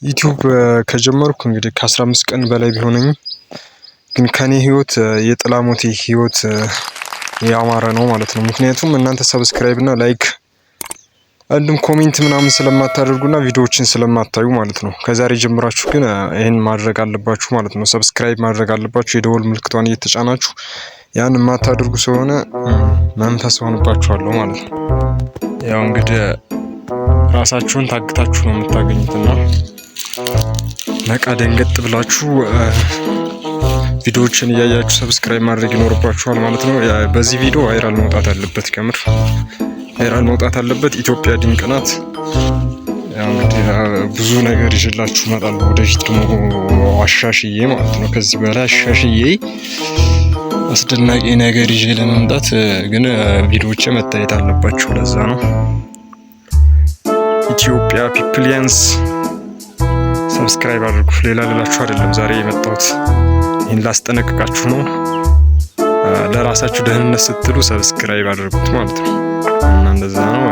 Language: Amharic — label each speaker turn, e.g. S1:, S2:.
S1: ዩቲዩብ ከጀመርኩ እንግዲህ ከ15 ቀን በላይ ቢሆነኝ ግን ከኔ ህይወት የጥላሞቴ ህይወት ያማረ ነው ማለት ነው። ምክንያቱም እናንተ ሰብስክራይብ እና ላይክ እንዲሁም ኮሜንት ምናምን ስለማታደርጉና ቪዲዮዎችን ስለማታዩ ማለት ነው። ከዛሬ ጀምራችሁ ግን ይሄን ማድረግ አለባችሁ ማለት ነው። ሰብስክራይብ ማድረግ አለባችሁ፣ የደወል ምልክቷን እየተጫናችሁ ያን የማታደርጉ ስለሆነ መንፈስ ሆንባችኋለሁ ማለት ነው። ያው እንግዲህ ራሳችሁን ታግታችሁ ነው የምታገኙትና ነቃ ደንገጥ ብላችሁ ቪዲዮዎችን እያያችሁ ሰብስክራይብ ማድረግ ይኖርባችኋል ማለት ነው። በዚህ ቪዲዮ ቫይራል መውጣት አለበት፣ ከምር ቫይራል መውጣት አለበት። ኢትዮጵያ ድንቅ ናት። ያው እንግዲህ ብዙ ነገር ይዤላችሁ እመጣለሁ ወደፊት ደግሞ አሻሽዬ ማለት ነው። ከዚህ በላይ አሻሽዬ አስደናቂ ነገር ይዤ ለመምጣት ግን ቪዲዮዎቼ መታየት አለባቸው። ለዛ ነው ኢትዮጵያ ፒፕሊያንስ ሰብስክራይብ አድርጉ። ሌላ ልላችሁ አይደለም ዛሬ የመጣሁት፣ ይህን ላስጠነቅቃችሁ ነው። ለራሳችሁ ደህንነት ስትሉ ሰብስክራይብ አድርጉት ማለት ነው። እና እንደዛ ነው።